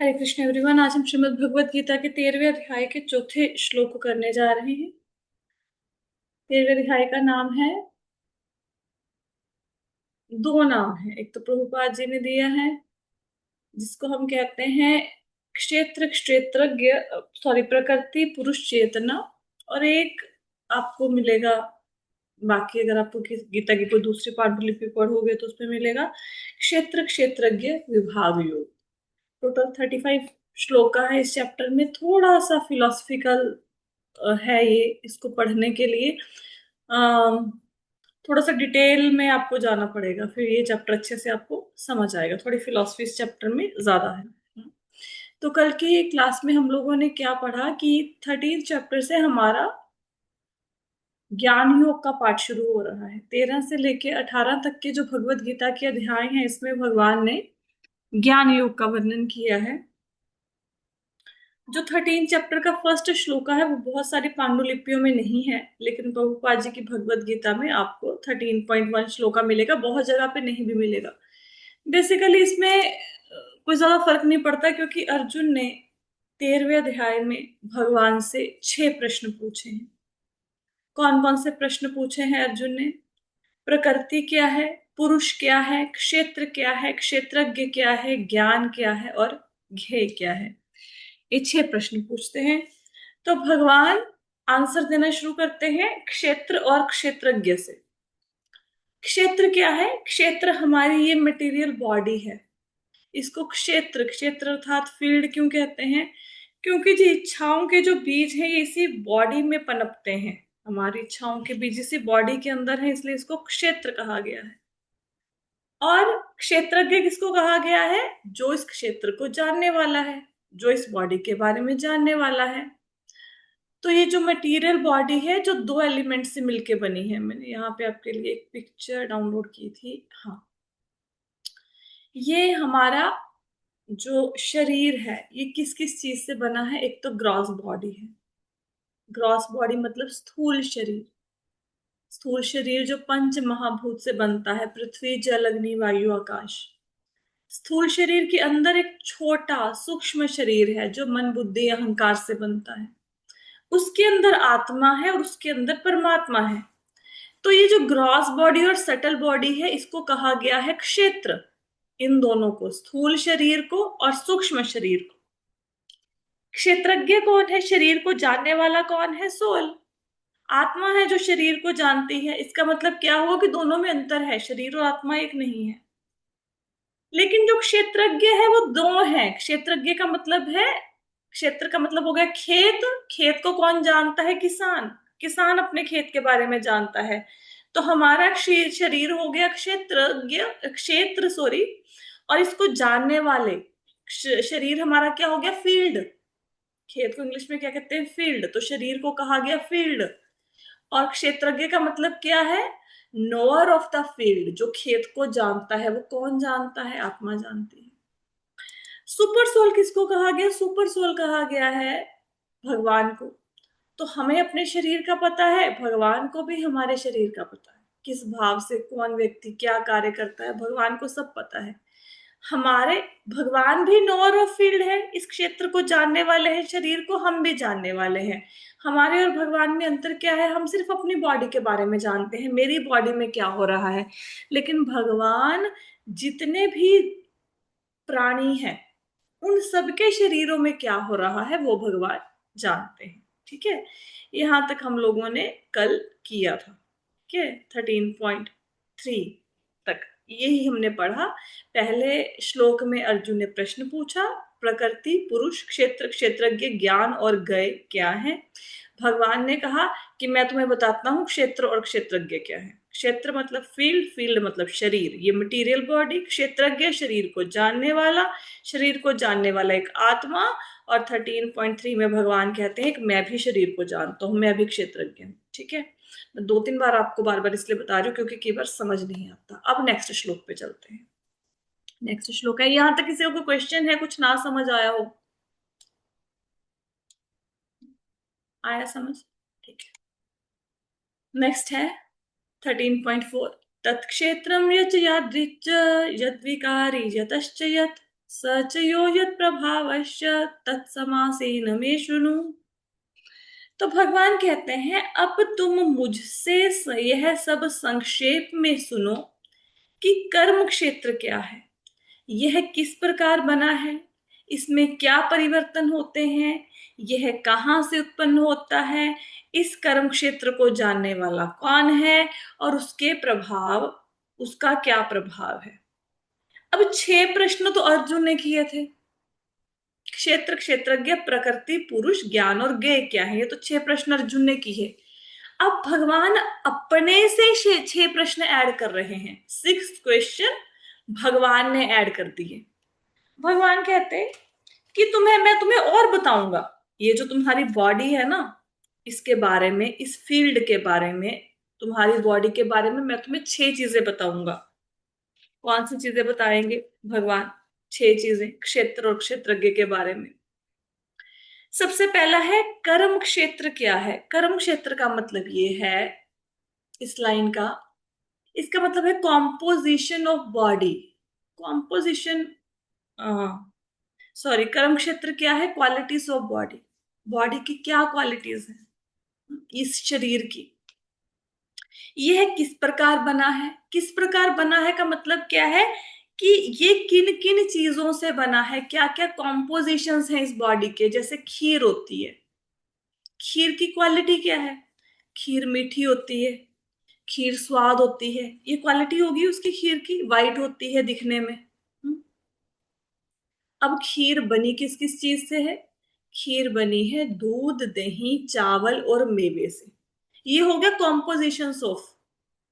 हरे Krishna everyone. आज हम श्रीमद् भगवत गीता के 13वें अध्याय के चौथे श्लोक को करने जा रहे हैं। 13वें अध्याय का नाम है, दो नाम है। एक तो प्रभुपाद जी ने दिया है, जिसको हम कहते हैं क्षेत्र क्षेत्रज्ञ, सॉरी, प्रकृति पुरुष चेतना। और एक आपको मिलेगा, बाकी अगर आपको गीता की कोई दूसरी पांडुलिपि पढ़ोगे तो उसमें मिलेगा क्षेत्र क्षेत्रज्ञ विभाग योग। टोटल 35 श्लोक का है। इस चैप्टर में थोड़ा सा फिलोसफिकल है ये, इसको पढ़ने के लिए थोड़ा सा डिटेल में आपको जाना पड़ेगा, फिर ये चैप्टर अच्छे से आपको समझ आएगा। थोड़ी फिलोसफी इस चैप्टर में ज्यादा है। तो कल की क्लास में हम लोगों ने क्या पढ़ा कि 13 चैप्टर से हमारा ज्ञान योग का पाठ शुरू हो रहा है। 13 से लेके 18 तक के जो भगवत गीता के अध्याय हैं, इसमें भगवान ने ज्ञान योग का वर्णन किया है। जो 13 चैप्टर का फर्स्ट श्लोक है वो बहुत सारी पांडुलिपियों में नहीं है, लेकिन प्रभुपाद जी की भगवत गीता में आपको 13.1 श्लोका मिलेगा, बहुत जगह पे नहीं भी मिलेगा। बेसिकली इसमें कोई ज्यादा फर्क नहीं पड़ता, क्योंकि अर्जुन ने 13वें अध्याय में भगवान से 6 प्रश्न पूछे हैं। कौन कौन से प्रश्न पूछे हैं अर्जुन ने? प्रकृति क्या है, पुरुष क्या है, क्षेत्र क्या है, क्षेत्रज्ञ क्या है, ज्ञान क्या है और ज्ञेय क्या है। ये 6 प्रश्न पूछते हैं। तो भगवान आंसर देना शुरू करते हैं क्षेत्र और क्षेत्रज्ञ से। क्षेत्र क्या है? क्षेत्र हमारी ये मटेरियल बॉडी है। इसको क्षेत्र क्षेत्र अर्थात फील्ड क्यों कहते हैं? क्योंकि जो इच्छाओं के जो बीज हैं ये इसी बॉडी में पनपते हैं। हमारी इच्छाओं के बीज इसी बॉडी के अंदर है, इसलिए इसको क्षेत्र कहा गया है। और क्षेत्रज्ञ किसको कहा गया है? जो इस क्षेत्र को जानने वाला है, जो इस बॉडी के बारे में जानने वाला है। तो ये जो मटेरियल बॉडी है जो 2 एलिमेंट से मिलके बनी है, मैंने यहाँ पे आपके लिए एक पिक्चर डाउनलोड की थी। हाँ, ये हमारा जो शरीर है ये किस किस चीज से बना है? एक तो ग्रॉस बॉडी है। ग्रॉस बॉडी मतलब स्थूल शरीर। स्थूल शरीर जो पंच महाभूत से बनता है, पृथ्वी जल अग्नि वायु आकाश। स्थूल शरीर के अंदर एक छोटा सूक्ष्म शरीर है जो मन बुद्धि अहंकार से बनता है। उसके अंदर आत्मा है और उसके अंदर परमात्मा है। तो ये जो ग्रॉस बॉडी और सटल बॉडी है, इसको कहा गया है क्षेत्र। इन दोनों को, स्थूल शरीर को और सूक्ष्म शरीर को। क्षेत्रज्ञ कौन है? शरीर को जानने वाला कौन है? सोल, आत्मा है जो शरीर को जानती है। इसका मतलब क्या हुआ कि दोनों में अंतर है, शरीर और आत्मा एक नहीं है। लेकिन जो क्षेत्रज्ञ है वो दो है। क्षेत्रज्ञ का मतलब है, क्षेत्र का मतलब हो गया खेत। खेत को कौन जानता है? किसान। किसान अपने खेत के बारे में जानता है। तो हमारा शरीर हो गया क्षेत्रज्ञ, क्षेत्र सॉरी। और इसको जानने वाले शरीर हमारा क्या हो गया? फील्ड। खेत को इंग्लिश में क्या कहते हैं? फील्ड। तो शरीर को कहा गया फील्ड। और क्षेत्रज्ञ का मतलब क्या है? Knower of the field. जो खेत को जानता है वो कौन जानता है? आत्मा जानती है। सुपर सोल किसको कहा गया? सुपर सोल कहा गया है भगवान को। तो हमें अपने शरीर का पता है, भगवान को भी हमारे शरीर का पता है। किस भाव से कौन व्यक्ति क्या कार्य करता है, भगवान को सब पता है। हमारे भगवान भी नोअर ऑफ फील्ड है, इस क्षेत्र को जानने वाले हैं, शरीर को हम भी जानने वाले हैं। हमारे और भगवान में अंतर क्या है? हम सिर्फ अपनी बॉडी के बारे में जानते हैं, मेरी बॉडी में क्या हो रहा है। लेकिन भगवान जितने भी प्राणी हैं उन सबके शरीरों में क्या हो रहा है वो भगवान जानते हैं। ठीक है, यहां तक हम लोगों ने कल किया था। ठीक है, 13.3 तक यही हमने पढ़ा। पहले श्लोक में अर्जुन ने प्रश्न पूछा, प्रकृति पुरुष क्षेत्र क्षेत्रज्ञ ज्ञान और गय क्या है। भगवान ने कहा कि मैं तुम्हें बताता हूँ क्षेत्र और क्षेत्रज्ञ क्या है। क्षेत्र मतलब फील्ड, फील्ड मतलब शरीर, ये मटेरियल बॉडी। क्षेत्रज्ञ शरीर को जानने वाला, शरीर को जानने वाला एक आत्मा। और 13.3 में भगवान कहते हैं कि मैं भी शरीर को जानता हूँ, मैं भी क्षेत्रज्ञ हूँ। ठीक है, मैं 2-3 बार आपको बार बार इसलिए बता रही हूँ क्योंकि कई बार समझ नहीं आता। अब नेक्स्ट श्लोक पे चलते हैं। नेक्स्ट श्लोक है, यहां तक किसी को कोई क्वेश्चन है, कुछ ना समझ आया हो? आया समझ? ठीक है, नेक्स्ट है 13.4। तत्क्षेत्रम यच यादृच यद्विकारी यतश्च यत् स च यो यत् प्रभावश्च तत्समासेन मे शृणु। तो भगवान कहते हैं अब तुम मुझसे यह सब संक्षेप में सुनो कि कर्म क्षेत्र क्या है, यह किस प्रकार बना है, इसमें क्या परिवर्तन होते हैं, यह कहाँ से उत्पन्न होता है, इस कर्म क्षेत्र को जानने वाला कौन है और उसके प्रभाव, उसका क्या प्रभाव है। अब 6 प्रश्न तो अर्जुन ने किए थे। क्षेत्र, क्षेत्रज्ञ, प्रकृति, पुरुष, ज्ञान और ज्ञेय क्या है, ये तो 6 प्रश्न अर्जुन ने किए। अब भगवान अपने से 6 प्रश्न ऐड कर रहे हैं। 6th क्वेश्चन भगवान ने ऐड कर दिए। भगवान कहते हैं कि मैं तुम्हें और बताऊंगा, ये जो तुम्हारी बॉडी है ना, इसके बारे में, इस फील्ड के बारे में, तुम्हारी बॉडी के बारे में मैं तुम्हें 6 चीजें बताऊंगा। कौन सी चीजें बताएंगे भगवान? 6 चीजें क्षेत्र और क्षेत्रज्ञ के बारे में। सबसे पहला है कर्म क्षेत्र क्या है। कर्म क्षेत्र का मतलब ये है, इस लाइन का, इसका मतलब है composition of body. Composition, sorry, कर्म क्षेत्र क्या है? Qualities of body. बॉडी की क्या क्वालिटीज है इस शरीर की, यह किस प्रकार बना है। किस प्रकार बना है का मतलब क्या है कि ये किन किन चीजों से बना है, क्या क्या कॉम्पोजिशंस हैं इस बॉडी के। जैसे खीर होती है, खीर की क्वालिटी क्या है? खीर मीठी होती है, खीर स्वाद होती है, ये क्वालिटी होगी उसकी खीर की। वाइट होती है दिखने में। अब खीर बनी किस किस चीज से है? खीर बनी है दूध, दही, चावल और मेवे से। ये हो गया कॉम्पोजिशंस ऑफ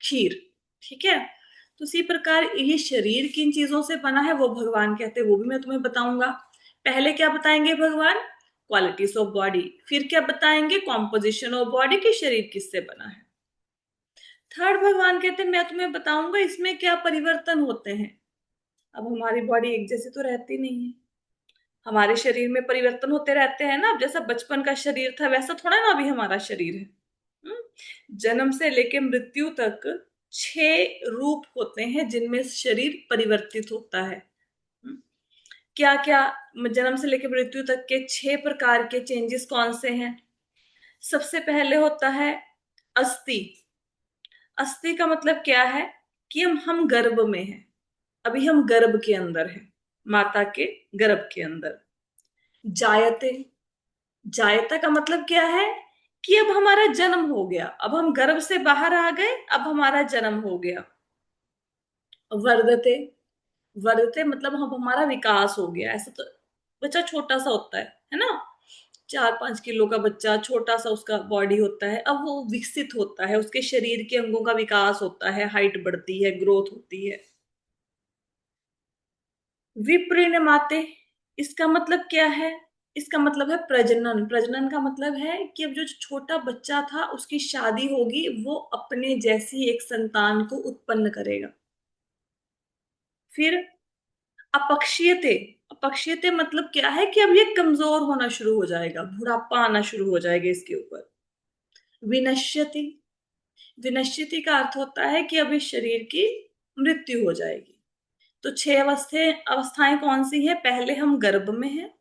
खीर। ठीक है। तो इसी प्रकार ये शरीर किन चीजों से बना है वो भगवान कहते हैं, वो भी मैं तुम्हें बताऊंगा। पहले क्या बताएंगे भगवान? Qualities of body. फिर क्या बताएंगे? कॉम्पोजिशन ऑफ बॉडी, की शरीर किससे बना है। थर्ड भगवान कहते हैं मैं तुम्हें बताऊंगा इसमें क्या परिवर्तन होते हैं। अब हमारी बॉडी एक जैसी तो रहती नहीं है, हमारे शरीर में परिवर्तन होते रहते हैं ना। अब जैसा बचपन का शरीर था वैसा थोड़ा ना अभी हमारा शरीर है। जन्म से लेके मृत्यु तक 6 रूप होते हैं जिनमें शरीर परिवर्तित होता है। क्या क्या? जन्म से लेकर मृत्यु तक के 6 प्रकार के चेंजेस कौन से हैं? सबसे पहले होता है अस्थि। अस्थि का मतलब क्या है कि हम गर्भ में हैं, अभी हम गर्भ के अंदर हैं, माता के गर्भ के अंदर। जायते, जायता का मतलब क्या है कि अब हमारा जन्म हो गया, अब हम गर्भ से बाहर आ गए, अब हमारा जन्म हो गया। वर्धते, वर्धते मतलब अब हमारा विकास हो गया। ऐसा तो बच्चा छोटा सा होता है ना, 4-5 किलो का बच्चा, छोटा सा उसका बॉडी होता है। अब वो विकसित होता है, उसके शरीर के अंगों का विकास होता है, हाइट बढ़ती है, ग्रोथ होती है। विपरिणमाते, इसका मतलब क्या है? इसका मतलब है प्रजनन। प्रजनन का मतलब है कि अब जो छोटा बच्चा था उसकी शादी होगी, वो अपने जैसी एक संतान को उत्पन्न करेगा। फिर अपक्षीयते, अपक्षीयते मतलब क्या है कि अब ये कमजोर होना शुरू हो जाएगा, बुढ़ापा आना शुरू हो जाएगा इसके ऊपर। विनश्यति, विनश्यति का अर्थ होता है कि अब इस शरीर की मृत्यु हो जाएगी। तो 6 अवस्थाएं कौन सी है? पहले हम गर्भ में हैं,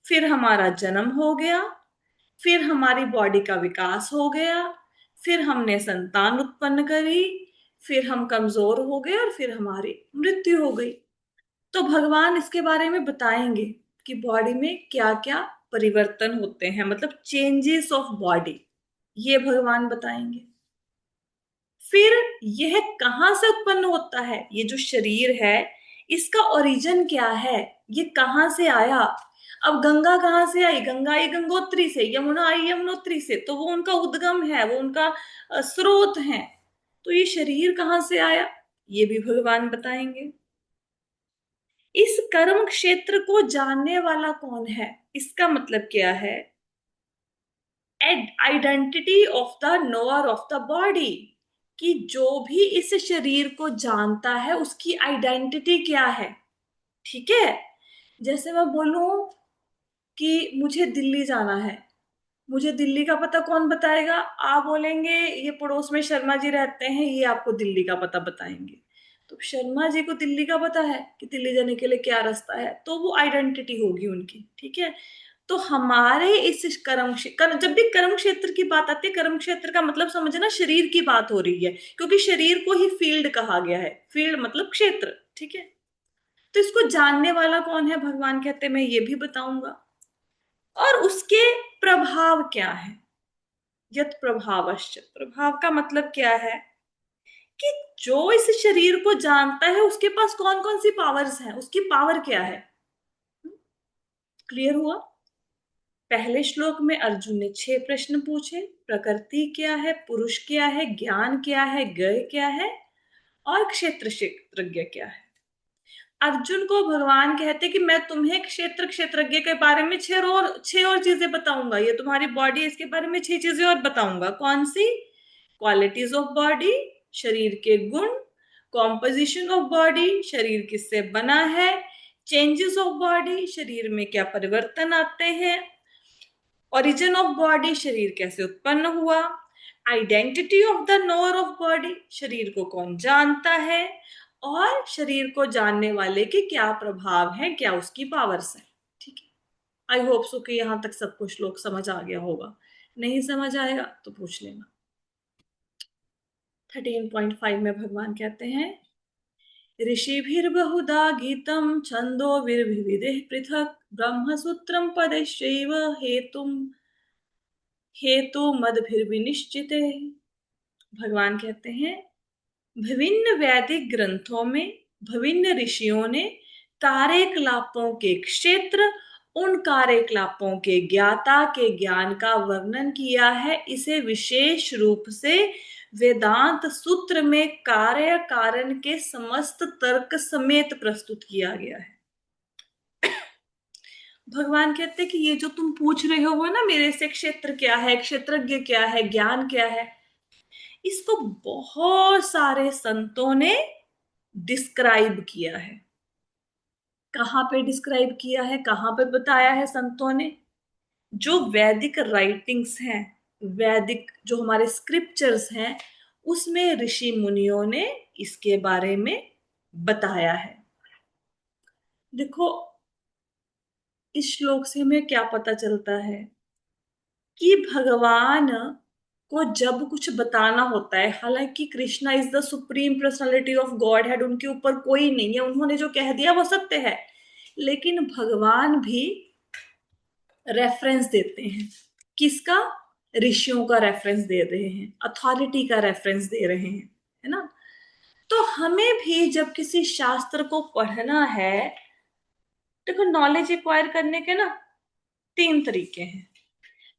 फिर हमारा जन्म हो गया, फिर हमारी बॉडी का विकास हो गया, फिर हमने संतान उत्पन्न करी, फिर हम कमजोर हो गए और फिर हमारी मृत्यु हो गई। तो भगवान इसके बारे में बताएंगे कि बॉडी में क्या क्या परिवर्तन होते हैं, मतलब चेंजेस ऑफ बॉडी, ये भगवान बताएंगे। फिर यह कहां से उत्पन्न होता है, ये जो शरीर है इसका ओरिजिन क्या है, ये कहां से आया। अब गंगा कहाँ से आई? गंगा आई गंगोत्री से, यमुना आई यमुनोत्री से, तो वो उनका उद्गम है, वो उनका स्रोत है। तो ये शरीर कहाँ से आया, ये भी भगवान बताएंगे। इस कर्म क्षेत्र को जानने वाला कौन है, इसका मतलब क्या है? Identity of the knower of the body, कि जो भी इस शरीर को जानता है उसकी आइडेंटिटी क्या है। ठीक है। जैसे मैं बोलूं कि मुझे दिल्ली जाना है, मुझे दिल्ली का पता कौन बताएगा? आप बोलेंगे ये पड़ोस में शर्मा जी रहते हैं, ये आपको दिल्ली का पता बताएंगे। तो शर्मा जी को दिल्ली का पता है कि दिल्ली जाने के लिए क्या रास्ता है, तो वो आइडेंटिटी होगी उनकी, ठीक है। तो हमारे इस जब भी कर्म क्षेत्र की बात आती है, कर्म क्षेत्र का मतलब समझना शरीर की बात हो रही है, क्योंकि शरीर को ही फील्ड कहा गया है, फील्ड मतलब क्षेत्र, ठीक है। तो इसको जानने वाला कौन है, भगवान कहते हैं मैं ये भी बताऊंगा। और उसके प्रभाव क्या है, यत प्रभावश्च, प्रभाव का मतलब क्या है कि जो इस शरीर को जानता है उसके पास कौन कौन सी पावर्स हैं, उसकी पावर क्या है। क्लियर हुआ। पहले श्लोक में अर्जुन ने 6 प्रश्न पूछे, प्रकृति क्या है, पुरुष क्या है, ज्ञान क्या है, गय क्या है, और क्षेत्र क्षेत्रज्ञ क्या है। अर्जुन को भगवान कहते कि मैं तुम्हें क्षेत्र क्षेत्रज्ञ के बारे में छह और चीजें बताऊंगा, ये तुम्हारी बॉडी है इसके बारे में 6 चीजें और बताऊंगा। कौन सी? क्वालिटीज ऑफ बॉडी, शरीर के गुण, कॉम्पोजिशन ऑफ बॉडी, शरीर किससे बना है, चेंजेस ऑफ बॉडी, शरीर में क्या परिवर्तन आते हैं, ओरिजिन ऑफ बॉडी, शरीर कैसे उत्पन्न हुआ, identity of the knower of body, शरीर को कौन जानता है, और शरीर को जानने वाले के क्या प्रभाव है, क्या उसकी पावर्स है। ठीक है, आई होप सो कि यहां तक सबको श्लोक समझ आ गया होगा। नहीं समझ आएगा तो पूछ लेना। 13.5 में भगवान कहते हैं, ऋषिभिर्बहुधा गीतम छंदोभिर्विविधैः पृथक् ब्रह्मसूत्रम पदैश्चैव हेतु मदभिर्विनिश्चिते। भगवान कहते हैं, विभिन्न वैदिक ग्रंथों में विभिन्न ऋषियों ने कार्यकलापों के क्षेत्र, उन कार्यकलापों के ज्ञाता के ज्ञान का वर्णन किया है। इसे विशेष रूप से वेदांत सूत्र में कार्य कारण के समस्त तर्क समेत प्रस्तुत किया गया है। भगवान कहते हैं कि ये जो तुम पूछ रहे हो ना मेरे से, क्षेत्र क्या है, क्षेत्रज्ञ क्या है, ज्ञान क्या है, इसको बहुत सारे संतों ने डिस्क्राइब किया है। कहाँ पे डिस्क्राइब किया है, कहाँ पे बताया है संतों ने? जो वैदिक राइटिंग्स हैं, वैदिक जो हमारे स्क्रिप्चर्स हैं, उसमें ऋषि मुनियों ने इसके बारे में बताया है। देखो, इस श्लोक से हमें क्या पता चलता है कि भगवान को जब कुछ बताना होता है, हालांकि Krishna is the supreme personality of God head, उनके ऊपर कोई नहीं है, उन्होंने जो कह दिया वो सत्य है, लेकिन भगवान भी रेफरेंस देते हैं। किसका? ऋषियों का रेफरेंस दे रहे हैं, अथॉरिटी का रेफरेंस दे रहे हैं, है ना। तो हमें भी जब किसी शास्त्र को पढ़ना है, देखो नॉलेज एक्वायर करने के ना 3 तरीके हैं।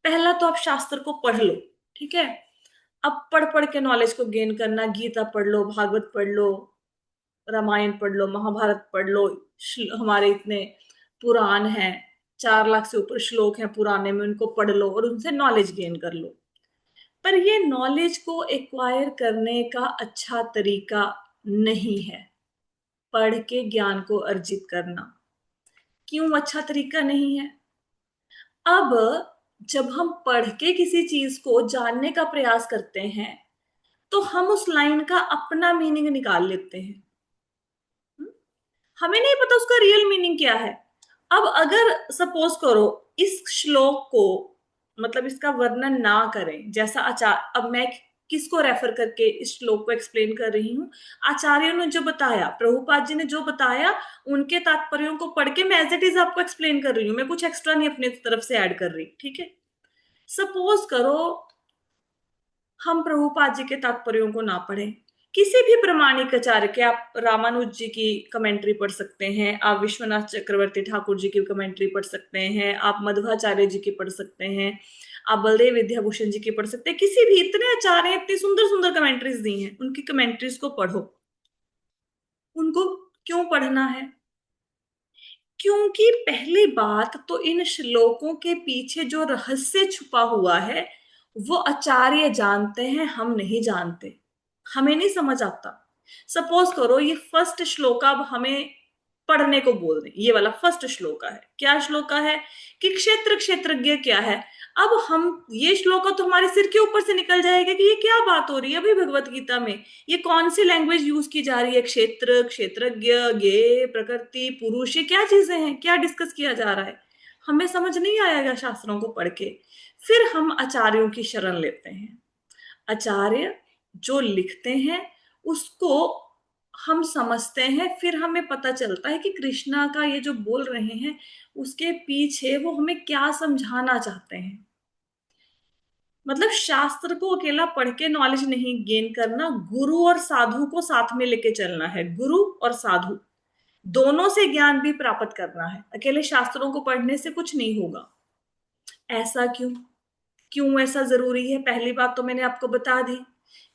पहला तो आप शास्त्र को पढ़ लो, ठीक है। अब पढ़ पढ़ के नॉलेज को गेन करना, गीता पढ़ लो, भागवत पढ़ लो, रामायण पढ़ लो, महाभारत पढ़ लो, हमारे इतने पुराण हैं, 4 लाख से ऊपर श्लोक हैं पुराने में, उनको पढ़ लो और उनसे नॉलेज गेन कर लो। पर ये नॉलेज को एक्वायर करने का अच्छा तरीका नहीं है पढ़ के ज्ञान को अर्जित करना। क्यों अच्छा तरीका नहीं है? अब जब हम पढ़ के किसी चीज को जानने का प्रयास करते हैं, तो हम उस लाइन का अपना मीनिंग निकाल लेते हैं। हम्म? हमें नहीं पता उसका रियल मीनिंग क्या है। अब अगर सपोज करो इस श्लोक को, मतलब इसका वर्णन ना करें, जैसा आचार्य, अब मैं किसको रेफर करके इस श्लोक को एक्सप्लेन कर रही हूँ, आचार्यों ने जो बताया, प्रभुपाद जी ने जो बताया, उनके तात्पर्यों को पढ़ के मैं एज इट इज आपको एक्सप्लेन कर रही हूँ, मैं कुछ एक्स्ट्रा नहीं अपनी तरफ से ऐड कर रही, ठीक है। सपोज करो हम प्रभुपाद जी के तात्पर्यों को ना पढ़ें, किसी भी प्रमाणिक आचार्य के, आप रामानुज जी की कमेंट्री पढ़ सकते हैं, आप विश्वनाथ चक्रवर्ती ठाकुर जी की कमेंट्री पढ़ सकते हैं, आप मध्वाचार्य जी की पढ़ सकते हैं, आप बलदेव विद्याभूषण जी की पढ़ सकते हैं, किसी भी, इतने आचार्य हैं, इतनी सुंदर सुंदर कमेंट्रीज दी हैं, उनकी कमेंट्रीज को पढ़ो। उनको क्यों पढ़ना है? क्योंकि पहली बात तो इन श्लोकों के पीछे जो रहस्य छुपा हुआ है वो आचार्य जानते हैं, हम नहीं जानते, हमें नहीं समझ आता। सपोज करो ये फर्स्ट श्लोका अब हमें पढ़ने को बोल दें, ये वाला फर्स्ट श्लोका है, क्या श्लोका है कि क्षेत्र क्षेत्रज्ञ क्या है। अब हम ये श्लोक तो हमारे सिर के ऊपर से निकल जाएगा कि ये क्या बात हो रही है अभी भगवत गीता में, ये कौन सी लैंग्वेज यूज की जा रही है, क्षेत्र, क्षेत्रज्ञ, ज्ञेय, प्रकृति, पुरुष, ये क्या चीजें हैं, क्या डिस्कस किया जा रहा है, हमें समझ नहीं आएगा शास्त्रों को पढ़ के। फिर हम आचार्यों की शरण लेते हैं। आचार्य जो लिखते हैं उसको हम समझते हैं, फिर हमें पता चलता है कि कृष्णा का ये जो बोल रहे हैं उसके पीछे वो हमें क्या समझाना चाहते हैं। मतलब शास्त्र को अकेला पढ़ के नॉलेज नहीं गेन करना, गुरु और साधु को साथ में लेके चलना है। गुरु और साधु दोनों से ज्ञान भी प्राप्त करना है, अकेले शास्त्रों को पढ़ने से कुछ नहीं होगा। ऐसा क्यों? क्यों ऐसा जरूरी है? पहली बात तो मैंने आपको बता दी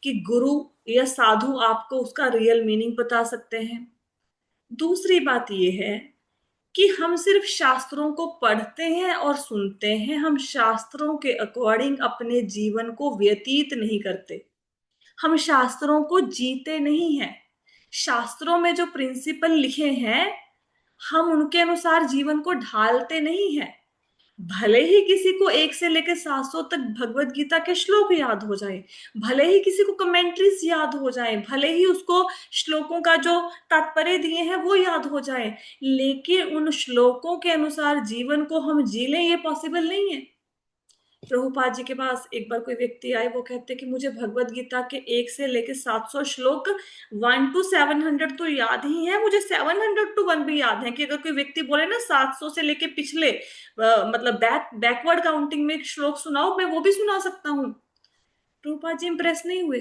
कि गुरु या साधु आपको उसका रियल मीनिंग बता सकते हैं। दूसरी बात यह है कि हम सिर्फ शास्त्रों को पढ़ते हैं और सुनते हैं, हम शास्त्रों के अकॉर्डिंग अपने जीवन को व्यतीत नहीं करते, हम शास्त्रों को जीते नहीं हैं। शास्त्रों में जो प्रिंसिपल लिखे हैं हम उनके अनुसार जीवन को ढालते नहीं हैं। भले ही किसी को 1 से लेकर 700 तक भगवत गीता के श्लोक याद हो जाए, भले ही किसी को कमेंट्रीज याद हो जाए, भले ही उसको श्लोकों का जो तात्पर्य दिए हैं वो याद हो जाए, लेकिन उन श्लोकों के अनुसार जीवन को हम जी लें ये पॉसिबल नहीं है। प्रभुपाद जी के पास एक बार कोई व्यक्ति आए, वो कहते कि मुझे भगवत गीता के 1 से लेकर 700 श्लोक 1 to 700 तो याद ही है, मुझे 700 to 1 भी याद है। कि अगर कोई व्यक्ति बोले ना 700 से लेके पिछले मतलब बैकवर्ड काउंटिंग में एक श्लोक सुनाओ, मैं वो भी सुना सकता हूँ। प्रभुपाद जी इंप्रेस नहीं हुए।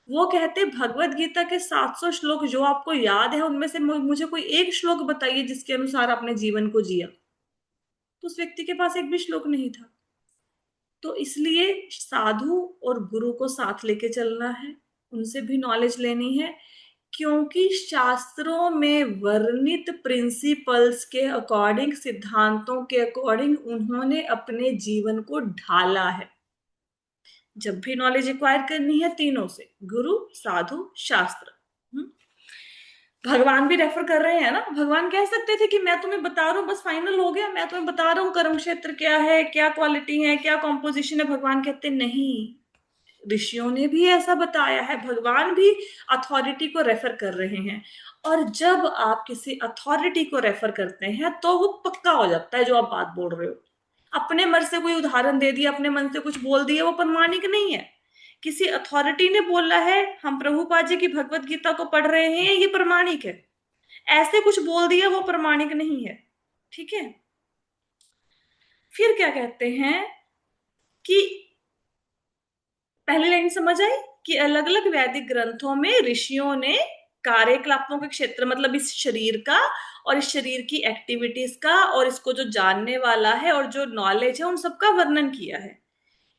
वो कहते भगवत गीता के 700 श्लोक जो आपको याद है उनमें से मुझे कोई एक श्लोक बताइए जिसके अनुसार आपने जीवन को जिया। तो उस व्यक्ति के पास एक भी श्लोक नहीं था। तो इसलिए साधु और गुरु को साथ लेके चलना है, उनसे भी नॉलेज लेनी है, क्योंकि शास्त्रों में वर्णित प्रिंसिपल्स के अकॉर्डिंग, सिद्धांतों के अकॉर्डिंग उन्होंने अपने जीवन को ढाला है। जब भी नॉलेज एक्वायर करनी है तीनों से, गुरु, साधु, शास्त्र। भगवान भी रेफर कर रहे हैं ना, भगवान कह सकते थे कि मैं तुम्हें बता रहा हूं बस फाइनल हो गया, मैं तुम्हें बता रहा हूं कर्म क्षेत्र क्या है, क्या क्वालिटी है, क्या कॉम्पोजिशन है। भगवान कहते नहीं, ऋषियों ने भी ऐसा बताया है, भगवान भी अथॉरिटी को रेफर कर रहे हैं। और जब आप किसी अथॉरिटी को रेफर करते हैं तो वो पक्का हो जाता है जो आप बात बोल रहे हो। अपने मन से कोई उदाहरण दे दिया, अपने मन से कुछ बोल दिया, वो प्रमाणिक नहीं है। किसी अथॉरिटी ने बोला है, हम प्रभुपाद जी की भगवत गीता को पढ़ रहे हैं, ये प्रमाणिक है। ऐसे कुछ बोल दिया वो प्रमाणिक नहीं है। ठीक है। फिर क्या कहते हैं कि पहली लाइन समझ आई कि अलग अलग वैदिक ग्रंथों में ऋषियों ने कार्यकलापों के क्षेत्र, मतलब इस शरीर का और इस शरीर की एक्टिविटीज का और इसको जो जानने वाला है और जो नॉलेज है उन सबका वर्णन किया है।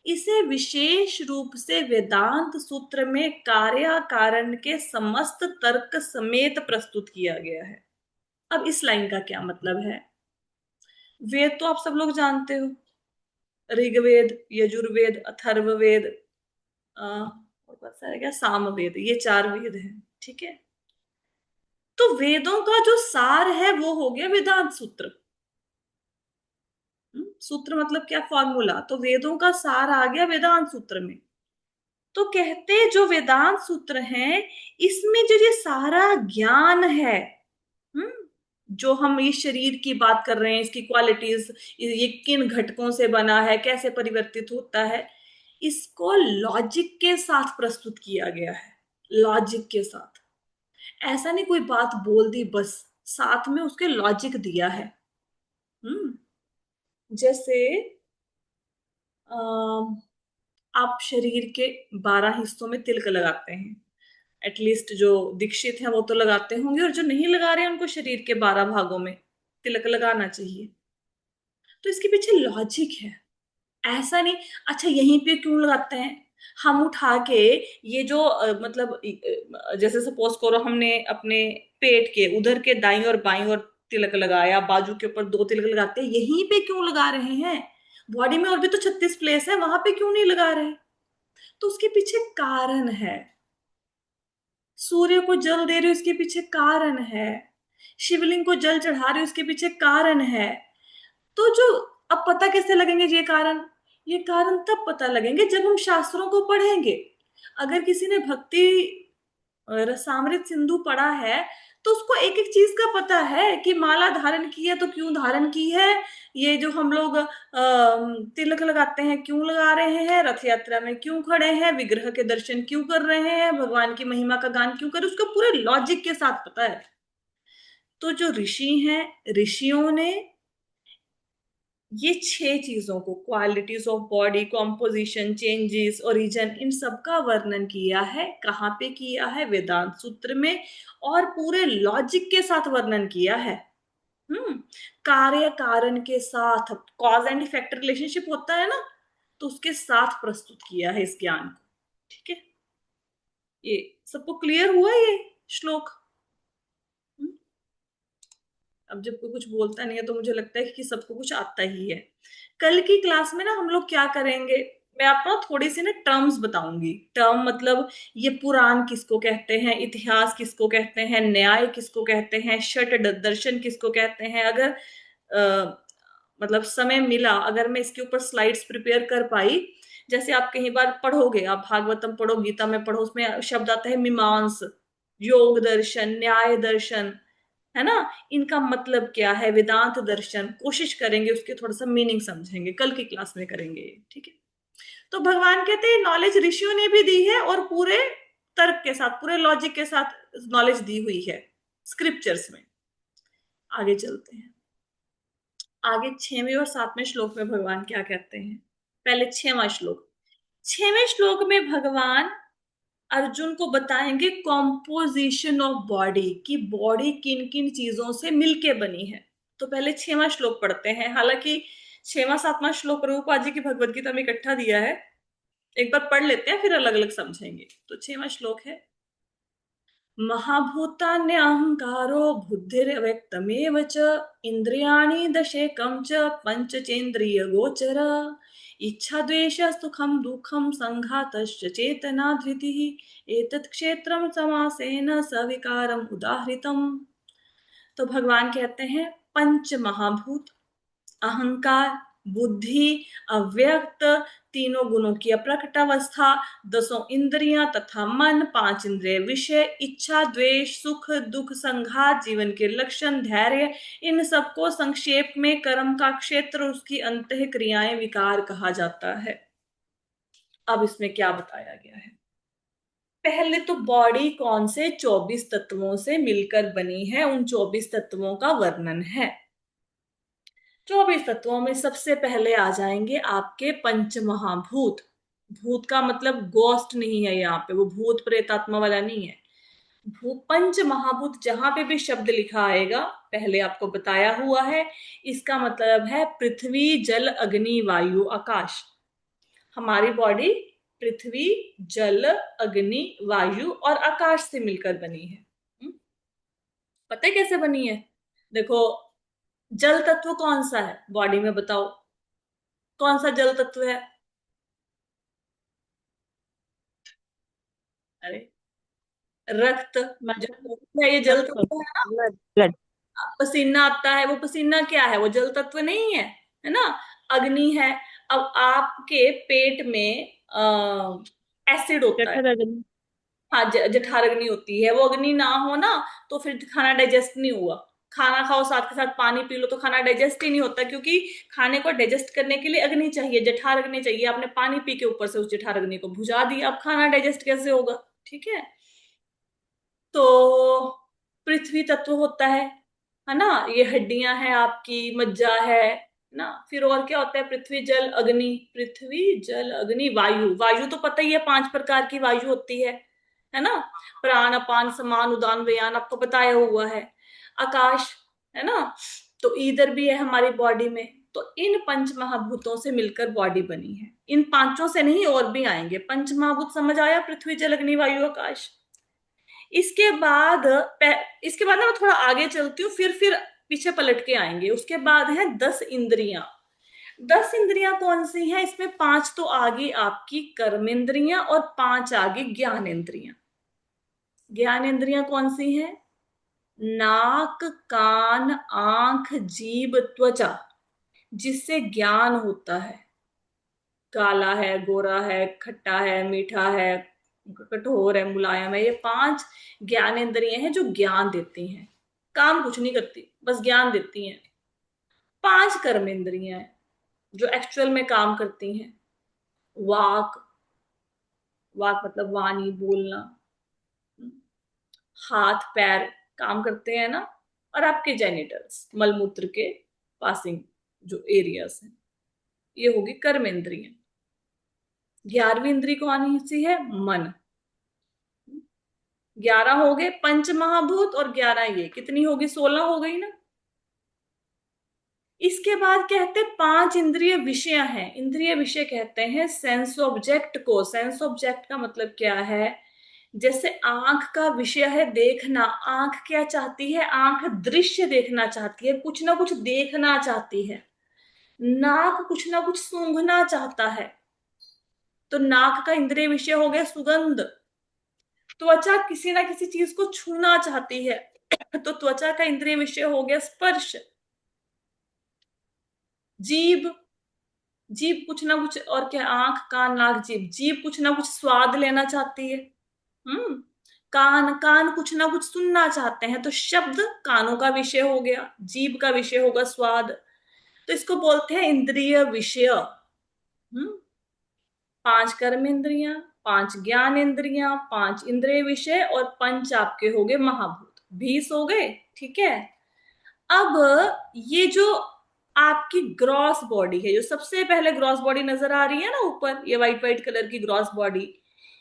इसे विशेष रूप से वेदांत सूत्र में कार्य कारण के समस्त तर्क समेत प्रस्तुत किया गया है। अब इस लाइन का क्या मतलब है? वेद तो आप सब लोग जानते हो, ऋग्वेद, यजुर्वेद, अथर्ववेद, और बहुत सारे क्या, सामवेद, ये 4 वेद हैं। ठीक है। तो वेदों का जो सार है वो हो गया वेदांत सूत्र। सूत्र मतलब क्या, फॉर्मूला। तो वेदों का सार आ गया वेदांत सूत्र में। तो कहते जो वेदांत सूत्र हैं इसमें जो ये सारा ज्ञान है, हम्म जो हम इस शरीर की बात कर रहे हैं, इसकी क्वालिटीज, ये किन घटकों से बना है, कैसे परिवर्तित होता है, इसको लॉजिक के साथ प्रस्तुत किया गया है। लॉजिक के साथ, ऐसा नहीं कोई बात बोल दी बस, साथ में उसके लॉजिक दिया है। हम्म जैसे अम, आप शरीर के 12 हिस्सों में तिलक लगाते हैं, एटलीस्ट जो दीक्षित हैं वो तो लगाते होंगे, और जो नहीं लगा रहे हैं उनको शरीर के 12 भागों में तिलक लगाना चाहिए। तो इसके पीछे लॉजिक है। ऐसा नहीं अच्छा यहीं पे क्यों लगाते हैं, हम उठा के ये जो मतलब जैसे सपोज करो हमने अपने पेट के उधर के दाईं और बाईं और तिलक लगाया, बाजू के ऊपर 2 तिलक लगाते हैं, यहीं पे क्यों लगा रहे हैं? बॉडी में और भी तो 36 प्लेस है, वहां पे क्यों नहीं लगा रहे? तो उसके पीछे कारण है। सूर्य को जल दे रहे हो, इसके पीछे कारण है। शिवलिंग को जल चढ़ा रहे हो, इसके पीछे कारण है। तो जो अब पता कैसे लगेंगे ये कारण? ये कारण तब पता लगेंगे जब हम शास्त्रों को पढ़ेंगे। अगर किसी ने भक्ति रसामृत सिंधु पढ़ा है तो उसको एक एक चीज का पता है कि माला धारण की है तो क्यों धारण की है, ये जो हम लोग तिलक लगाते हैं क्यों लगा रहे हैं, रथ यात्रा में क्यों खड़े हैं, विग्रह के दर्शन क्यों कर रहे हैं, भगवान की महिमा का गान क्यों कर रहे हैं, उसको पूरे लॉजिक के साथ पता है। तो जो ऋषि हैं, ऋषियों ने ये 6 चीजों को, qualities of body, composition, changes, origin, इन सब का वर्णन किया है। कहाँ पे किया है? वेदांत सूत्र में। और पूरे लॉजिक के साथ वर्णन किया है। हम्म कार्य कारण के साथ, कॉज एंड इफेक्ट रिलेशनशिप होता है ना, तो उसके साथ प्रस्तुत किया है इस ज्ञान को। ठीक है, ये सबको क्लियर हुआ ये श्लोक? हम्म? अब जब कोई कुछ बोलता नहीं है तो मुझे लगता है कि सबको कुछ आता ही है। कल की क्लास में ना हम लोग क्या करेंगे, मैं आपको ना थोड़ी सी ना टर्म्स बताऊंगी। टर्म मतलब ये पुराण किसको कहते हैं, इतिहास किसको कहते हैं, न्याय किसको कहते हैं, दर्शन किसको कहते हैं। अगर मतलब समय मिला, अगर मैं इसके ऊपर स्लाइड्स प्रिपेयर कर पाई, जैसे आप कहीं बार पढ़ोगे, आप भागवतम पढ़ो, गीता में पढ़ो, उसमें शब्द आता है मीमांस, योग दर्शन, न्याय दर्शन, है ना, इनका मतलब क्या है, वेदांत दर्शन, कोशिश करेंगे उसके थोड़ा सा मीनिंग समझेंगे, कल की क्लास में करेंगे। ठीक है, तो भगवान कहते हैं नॉलेज ऋषियों ने भी दी है और पूरे तर्क के साथ, पूरे लॉजिक के साथ नॉलेज दी हुई है स्क्रिप्चर्स में। आगे चलते हैं। आगे 6वें और 7वें श्लोक में भगवान क्या कहते हैं? पहले 6वां श्लोक। 6वें श्लोक में भगवान अर्जुन को बताएंगे कॉम्पोजिशन ऑफ बॉडी, की बॉडी किन किन चीजों से मिलके बनी है। तो पहले 6वां श्लोक पढ़ते हैं। हालांकि 6वां 7वां श्लोक प्रभुपाद जी की भगवद गीता में इकट्ठा दिया है, एक बार पढ़ लेते हैं फिर अलग अलग समझेंगे। तो 6वां श्लोक है, महाभूतान्यहंकारो बुद्धिरव्यक्तमेव च, इंद्रियाणि दशेकं च पंचचेन्द्रिय गोचर, इच्छा द्वेष सुखम दुखम संघातश्च चेतना धृतिः, एतत् क्षेत्रं समासेन सविकारम उदाहृतम्। तो भगवान कहते हैं पंच महाभूत, अहंकार, बुद्धि, अव्यक्त, तीनों गुणों की अप्रकट अवस्था, 10 इंद्रियां तथा मन, 5 इंद्रिय विषय, इच्छा द्वेष सुख दुख संघात, जीवन के लक्षण, धैर्य, इन सबको संक्षेप में कर्म का क्षेत्र, उसकी अंतः क्रियाएं, विकार कहा जाता है। अब इसमें क्या बताया गया है? पहले तो बॉडी कौन से 24 तत्वों से मिलकर बनी है, उन 24 तत्वों का वर्णन है। 24 तत्वों में सबसे पहले आ जाएंगे आपके पंच महाभूत। भूत का मतलब गोस्ट नहीं है, यहाँ पे वो भूत प्रेतात्मा वाला नहीं है। भू पंच महाभूत जहां पे भी शब्द लिखा आएगा, पहले आपको बताया हुआ है, इसका मतलब है पृथ्वी जल अग्नि वायु आकाश। हमारी बॉडी पृथ्वी जल अग्नि वायु और आकाश से मिलकर बनी है। पता है कैसे बनी है? देखो, जल तत्व कौन सा है बॉडी में, बताओ कौन सा जल तत्व है? अरे, रक्त। जो मतलब खून है ये जल रक्त, तत्व है ना। Blood blood. पसीना आता है, वो पसीना क्या है? वो जल तत्व नहीं है, है ना। अग्नि है। अब आपके पेट में एसिड होता है। जठराग्नि। हाँ, जठराग्नि होती है। वो अग्नि ना हो ना तो फिर खाना डाइजेस्ट नहीं हुआ। खाना खाओ साथ के साथ पानी पी लो तो खाना डाइजेस्ट ही नहीं होता, क्योंकि खाने को डाइजेस्ट करने के लिए अग्नि चाहिए, जठराग्नि चाहिए। आपने पानी पी के ऊपर से उस जठराग्नि को बुझा दिया, अब खाना डाइजेस्ट कैसे होगा? ठीक है। तो पृथ्वी तत्व होता है ना, ये हड्डियां हैं आपकी, मज्जा है ना। फिर और क्या होता है? पृथ्वी जल अग्नि, पृथ्वी जल अग्नि वायु। वायु तो पता ही है, 5 प्रकार की वायु होती है ना। प्राण अपान समान उदान व्ययान आपको बताया हुआ है। आकाश, है ना। तो ईदर भी है हमारी बॉडी में। तो इन पंच महाभूतों से मिलकर बॉडी बनी है। इन पांचों से नहीं, और भी आएंगे। पंच महाभूत समझ आया, पृथ्वी जल अग्नि वायु आकाश। इसके बाद इसके बाद ना मैं थोड़ा आगे चलती हूँ, फिर पीछे पलट के आएंगे। उसके बाद है 10 इंद्रियां। 10 इंद्रियां कौन सी हैं? इसमें 5 तो आगे आपकी कर्म इंद्रियां और 5 आगे ज्ञान इंद्रियां। ज्ञान इंद्रियां कौन सी हैं? नाक, कान, आंख, जीभ, त्वचा, जिससे ज्ञान होता है। काला है, गोरा है, खट्टा है, मीठा है, कठोर है, मुलायम है। ये 5 ज्ञानेंद्रियां हैं जो ज्ञान देती हैं, काम कुछ नहीं करती, बस ज्ञान देती हैं। 5 कर्मेंद्रियां हैं जो एक्चुअल में काम करती हैं। वाक, वाक मतलब वाणी, बोलना। हाथ पैर काम करते हैं ना। और आपके जेनिटल्स, मलमूत्र के पासिंग जो एरियाज हैं, ये होगी कर्मेंद्रिय। 11वीं इंद्री कौन सी है? मन। 11 हो गए पंच महाभूत, और 11 ये कितनी होगी? 16 हो गई ना। इसके बाद कहते हैं 5 इंद्रिय विषय हैं। इंद्रिय विषय कहते हैं सेंस ऑब्जेक्ट को। सेंस ऑब्जेक्ट का मतलब क्या है? जैसे आंख का विषय है देखना, आंख क्या चाहती है? आंख दृश्य देखना चाहती है, कुछ ना कुछ देखना चाहती है। नाक कुछ ना कुछ सूंघना चाहता है, तो नाक का इंद्रिय विषय हो गया सुगंध। त्वचा किसी ना किसी चीज को छूना चाहती है, तो त्वचा का इंद्रिय विषय हो गया स्पर्श। जीभ, जीभ कुछ ना कुछ, और क्या, आंख कान नाक जीभ, जीभ कुछ ना कुछ स्वाद लेना चाहती है। हम्म। कान, कान कुछ ना कुछ सुनना चाहते हैं, तो शब्द कानों का विषय हो गया, जीभ का विषय होगा स्वाद। तो इसको बोलते हैं इंद्रिय विषय। 5 कर्म इंद्रियां, 5 ज्ञान इंद्रियां, 5 इंद्रिय विषय, और पंच आपके हो गए महाभूत, 20 हो गए। ठीक है। अब ये जो आपकी ग्रॉस बॉडी है, जो सबसे पहले ग्रॉस बॉडी नजर आ रही है ना ऊपर, ये व्हाइट व्हाइट कलर की ग्रॉस बॉडी,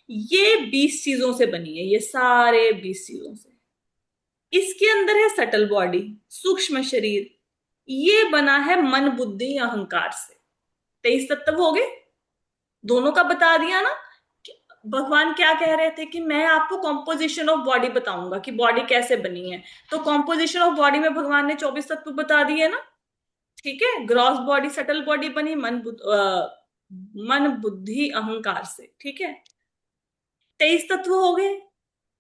ये 20 चीजों से बनी है, ये सारे 20 चीजों से। इसके अंदर है सटल बॉडी, सूक्ष्म शरीर, ये बना है मन बुद्धि अहंकार से। 23 तत्व हो गए, दोनों का बता दिया ना। भगवान क्या कह रहे थे कि मैं आपको कॉम्पोजिशन ऑफ बॉडी बताऊंगा कि बॉडी कैसे बनी है। तो कॉम्पोजिशन ऑफ बॉडी में भगवान ने 24 तत्व बता दिए ना। ठीक है। ग्रॉस बॉडी सटल बॉडी बनी मन बुद्धि अहंकार से। ठीक है। 23 तत्व हो गए।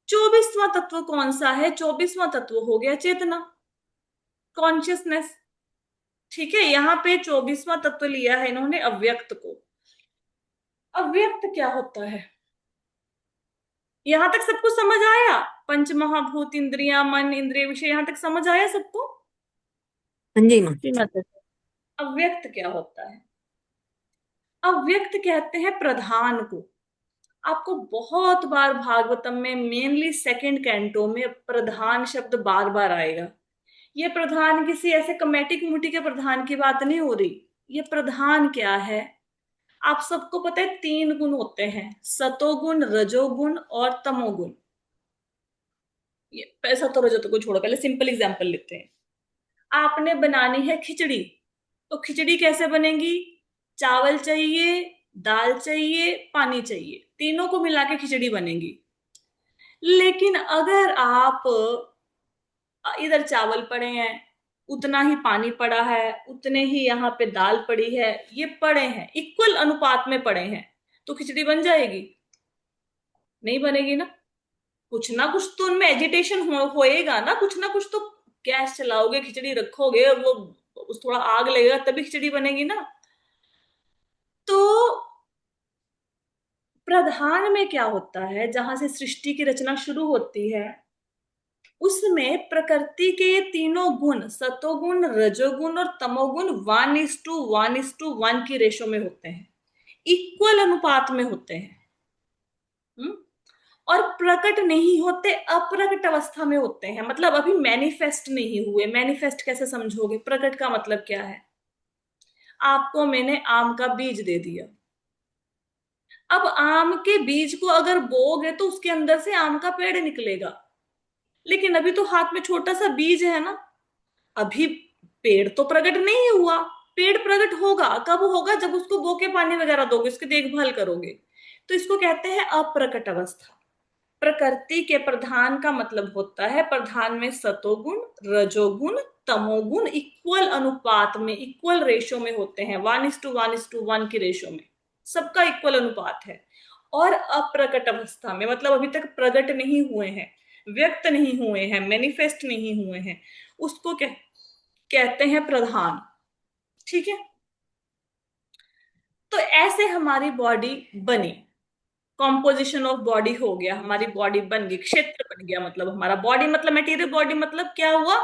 24वां तत्व कौन सा है? 24वां तत्व हो गया चेतना, कॉन्शियसनेस। ठीक है। यहां पे 24वां तत्व लिया है इन्होंने अव्यक्त को। अव्यक्त क्या होता है? यहां तक सबको समझ आया? पंच महाभूत, इंद्रियां, मन, इंद्रिय विषय, यहां तक समझ आया सबको? हाँ जी माँ। जी माता जी। अव्यक्त क्या होता है? अव्यक्त कहते हैं प्रधान को। आपको बहुत बार भागवतम में, मेनली सेकंड कैंटो में, प्रधान शब्द बार बार आएगा। ये प्रधान किसी ऐसे कमेटी कमेटी के प्रधान की बात नहीं हो रही। ये प्रधान क्या है? आप सबको पता है 3 गुण होते हैं, सतोगुण, रजोगुण और तमोगुण। ये सतो रजो को छोड़ो, पहले सिंपल एग्जांपल लेते हैं। आपने बनानी है खिचड़ी, तो खिचड़ी कैसे बनेगी? चावल चाहिए, दाल चाहिए, पानी चाहिए, तीनों को मिला के खिचड़ी बनेगी। लेकिन अगर आप, इधर चावल पड़े हैं, उतना ही पानी पड़ा है, उतने ही यहाँ पे दाल पड़ी है, ये पड़े हैं, इक्वल अनुपात में पड़े हैं, तो खिचड़ी बन जाएगी? नहीं बनेगी ना कुछ तो उनमें एजिटेशन होएगा ना कुछ तो। गैस चलाओगे, खिचड़ी रखोगे, वो उस थोड़ा आग लगेगा, तभी खिचड़ी बनेगी ना। तो प्रधान में क्या होता है? जहां से सृष्टि की रचना शुरू होती है, उसमें प्रकृति के ये तीनों गुण, सतोगुण, रजोगुण और तमोगुण, 1:1:1 की रेशो में होते हैं, इक्वल अनुपात में होते हैं। हम्म। और प्रकट नहीं होते, अप्रकट अवस्था में होते हैं, मतलब अभी मैनिफेस्ट नहीं हुए। मैनिफेस्ट कैसे समझोगे? प्रकट का मतलब क्या है? आपको मैंने आम का बीज दे दिया, अब आम के बीज को अगर बोओगे तो उसके अंदर से आम का पेड़ निकलेगा, लेकिन अभी तो हाथ में छोटा सा बीज है ना, अभी पेड़ तो प्रकट नहीं हुआ। पेड़ प्रकट होगा कब? होगा जब उसको बो के पानी वगैरह दोगे, उसकी देखभाल करोगे। तो इसको कहते हैं अप्रकट अवस्था। प्रकृति के प्रधान का मतलब होता है, प्रधान में सतोगुण, रजोगुण, तमोगुण इक्वल अनुपात में, इक्वल रेशो में होते हैं, 1:1:1 की रेशो में, सबका इक्वल अनुपात है। और अप्रकट अवस्था में मतलब अभी तक प्रकट नहीं हुए हैं, व्यक्त नहीं हुए हैं, मैनिफेस्ट नहीं हुए हैं, उसको कहते हैं प्रधान। ठीक है। तो ऐसे हमारी बॉडी बनी, कॉम्पोजिशन ऑफ बॉडी हो गया, हमारी बॉडी बन गई, क्षेत्र बन गया, मतलब हमारा बॉडी मतलब मटेरियल बॉडी मतलब क्या हुआ,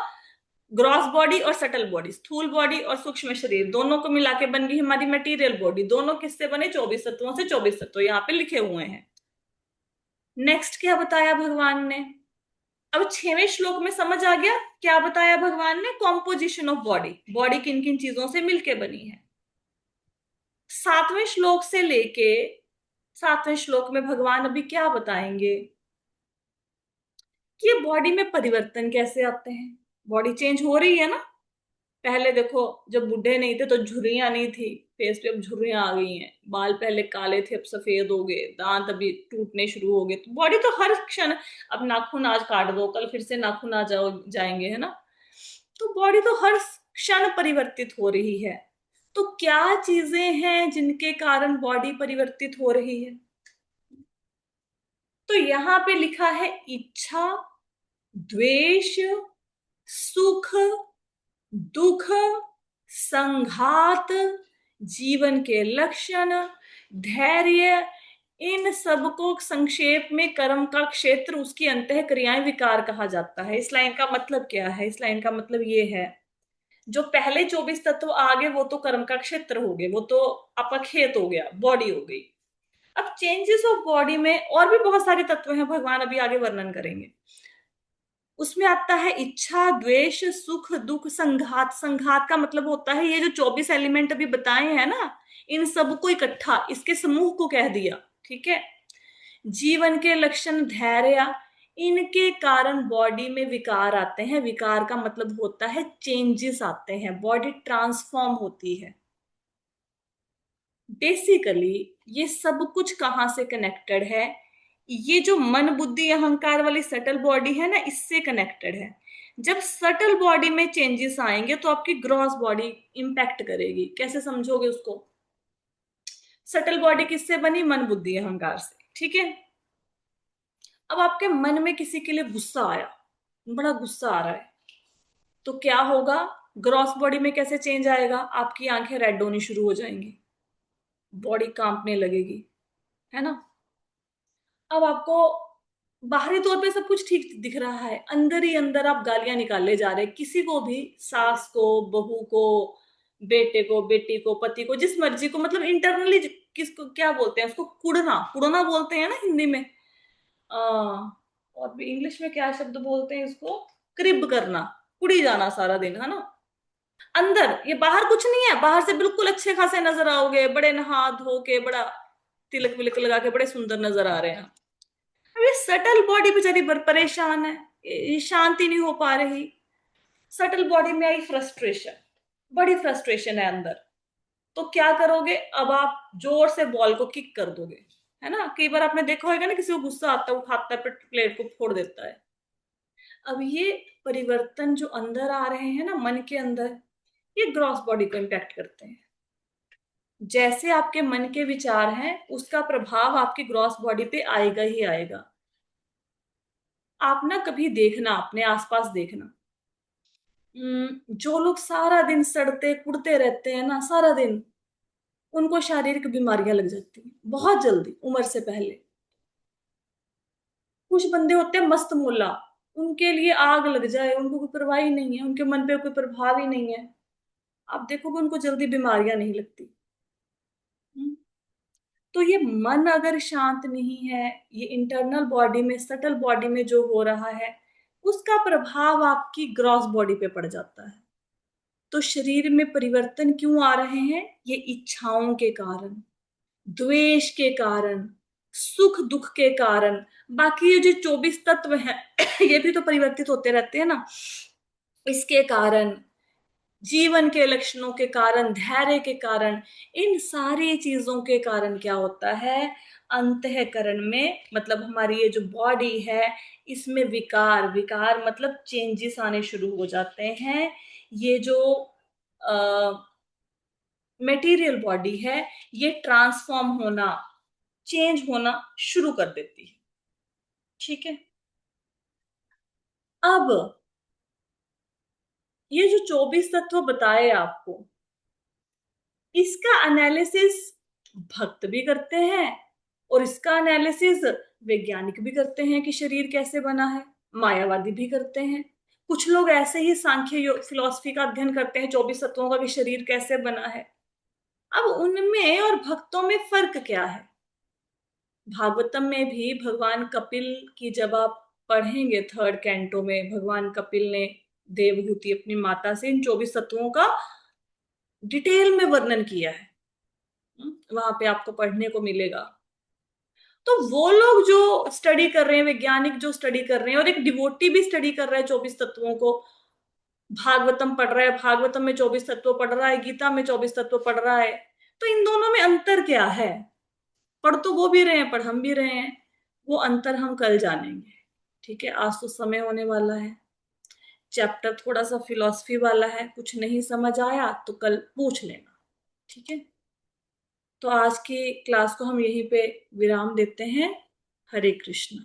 ग्रॉस बॉडी और सटल बॉडी, स्थूल बॉडी और सूक्ष्म शरीर दोनों को मिला के बन गई हमारी मटेरियल बॉडी। दोनों किससे बने, 24 तत्वों से। 24 तत्व यहाँ पे लिखे हुए हैं। नेक्स्ट क्या बताया भगवान ने, अब 6वें श्लोक में समझ आ गया क्या बताया भगवान ने, कॉम्पोजिशन ऑफ बॉडी, बॉडी किन किन चीजों से मिलके बनी है। 7वें श्लोक से लेके 7वें श्लोक में भगवान अभी क्या बताएंगे कि ये बॉडी में परिवर्तन कैसे आते हैं। बॉडी चेंज हो रही है ना, पहले देखो जब बुढ़े नहीं थे तो झुर्रियां नहीं थी फेस पे, अब झुर्रियां आ गई हैं। बाल पहले काले थे अब सफेद हो गए, दांत अभी टूटने शुरू हो गए। तो बॉडी तो हर क्षण, अब नाखून आज काट दो कल फिर से नाखून आ जाएंगे, है ना। तो बॉडी तो हर क्षण परिवर्तित हो रही है। तो क्या चीजें हैं जिनके कारण बॉडी परिवर्तित हो रही है। तो यहां पे लिखा है इच्छा, द्वेष, सुख, दुख, संघात, जीवन के लक्षण, धैर्य, इन सब को संक्षेप में कर्म का क्षेत्र, उसकी अंतः क्रियाएं, विकार कहा जाता है। इस लाइन का मतलब क्या है, इस लाइन का मतलब ये है, जो पहले 24 तत्व आ गए वो तो कर्म का क्षेत्र हो गए, वो तो आपका खेत हो गया, बॉडी हो गई। अब चेंजेस ऑफ बॉडी में और भी बहुत सारे तत्व हैं, भगवान अभी आगे वर्णन करेंगे। उसमें आता है इच्छा, द्वेष, सुख, दुख, संघात। संघात का मतलब होता है ये जो 24 एलिमेंट अभी बताए हैं ना, इन सबको इकट्ठा, इसके समूह को कह दिया, ठीक है। जीवन के लक्षण, धैर्य, इनके कारण बॉडी में विकार आते हैं। विकार का मतलब होता है चेंजेस आते हैं, बॉडी ट्रांसफॉर्म होती है। बेसिकली ये सब कुछ कहां से कनेक्टेड है, ये जो मन बुद्धि अहंकार वाली सटल बॉडी है ना, इससे कनेक्टेड है। जब सटल बॉडी में चेंजेस आएंगे तो आपकी ग्रॉस बॉडी इंपैक्ट करेगी। कैसे समझोगे उसको, सटल बॉडी किससे बनी, मन बुद्धि अहंकार से, ठीक है। अब आपके मन में किसी के लिए गुस्सा आया, बड़ा गुस्सा आ रहा है, तो क्या होगा, ग्रॉस बॉडी में कैसे चेंज आएगा, आपकी आंखें रेड होनी शुरू हो जाएंगी, बॉडी कांपने लगेगी, है ना। अब आपको बाहरी तौर पे सब कुछ ठीक दिख रहा है, अंदर ही अंदर आप गालियां निकाले जा रहे हैं किसी को भी, सास को, बहू को, बेटे को, बेटी को, पति को, जिस मर्जी को, मतलब इंटरनली किसको क्या बोलते हैं उसको, कुड़ना, कुड़ना बोलते हैं ना हिंदी में। और भी इंग्लिश में क्या शब्द बोलते हैं इसको, क्रिब करना, कुड़ी जाना सारा दिन, है ना। अंदर, ये बाहर कुछ नहीं है, बाहर से बिल्कुल अच्छे खासे नजर आओगे, बड़े नहा धो के, बड़ा तिलक विलक लगा के बड़े सुंदर नजर आ रहे हैं। अब ये सटल बॉडी बेचारी परेशान है, ये शांति नहीं हो पा रही। सटल बॉडी में आई फ्रस्ट्रेशन, बड़ी फ्रस्ट्रेशन है अंदर। तो क्या करोगे, अब आप जोर से बॉल को किक कर दोगे, है ना। कई बार आपने देखा होगा ना, किसी को गुस्सा आता है, उठाता है, प्लेट को फोड़ देता है। अब ये परिवर्तन जो अंदर आ रहे हैं ना मन के अंदर, ये ग्रॉस बॉडी को इम्पैक्ट करते हैं। जैसे आपके मन के विचार हैं उसका प्रभाव आपकी ग्रॉस बॉडी पे आएगा ही आएगा। आप ना कभी देखना, अपने आसपास देखना, जो लोग सारा दिन सड़ते कुड़ते रहते हैं ना सारा दिन, उनको शारीरिक बीमारियां लग जाती हैं बहुत जल्दी, उम्र से पहले। कुछ बंदे होते हैं मस्त मुल्ला, उनके लिए आग लग जाए उनको कोई परवाह ही नहीं है, उनके मन पे कोई प्रभाव ही नहीं है, आप देखोगे उनको जल्दी बीमारियां नहीं लगती। हम्म। तो ये मन अगर शांत नहीं है, ये इंटरनल बॉडी में, सटल बॉडी में जो हो रहा है, उसका प्रभाव आपकी ग्रॉस बॉडी पे पड़ जाता है। तो शरीर में परिवर्तन क्यों आ रहे हैं, ये इच्छाओं के कारण, द्वेष के कारण, सुख दुख के कारण। बाकी ये जो 24 तत्व हैं ये भी तो परिवर्तित होते रहते हैं ना, इसके कारण, जीवन के लक्षणों के कारण, धैर्य के कारण, इन सारी चीजों के कारण क्या होता है, अंतःकरण में, मतलब हमारी ये जो बॉडी है इसमें विकार, विकार मतलब चेंजेस आने शुरू हो जाते हैं। ये जो मेटीरियल बॉडी है ये ट्रांसफॉर्म होना, चेंज होना शुरू कर देती है, ठीक है। अब ये जो 24 तत्व बताए आपको, इसका एनालिसिस भक्त भी करते हैं, और इसका एनालिसिस वैज्ञानिक भी करते हैं कि शरीर कैसे बना है, मायावादी भी करते हैं। कुछ लोग ऐसे ही सांख्य फिलॉसफी का अध्ययन करते हैं 24 तत्वों का, कि शरीर कैसे बना है। अब उनमें और भक्तों में फर्क क्या है? भागवतम में भी भगवान कपिल की जब आप पढ़ेंगे, थर्ड कैंटो में भगवान कपिल ने देवहूति अपनी माता से इन 24 तत्वों का डिटेल में वर्णन किया है। वहां पे आपको पढ़ने को मिलेगा। तो वो लोग जो स्टडी कर रहे हैं, वैज्ञानिक जो स्टडी कर रहे हैं, और एक डिवोटी भी स्टडी कर रहा है 24 तत्वों को, भागवतम पढ़ रहा है, भागवतम में 24 तत्व पढ़ रहा है, गीता में 24 तत्व पढ़ रहा है, तो इन दोनों में अंतर क्या है? पढ़ तो वो भी रहे हैं, पढ़ हम भी रहे हैं। वो अंतर हम कल जानेंगे। ठीक है, आज तो समय होने वाला है। चैप्टर थोड़ा सा फिलॉसफी वाला है, कुछ नहीं समझ आया तो कल पूछ लेना। ठीक है, तो आज की क्लास को हम यहीं पे विराम देते हैं। हरे कृष्ण।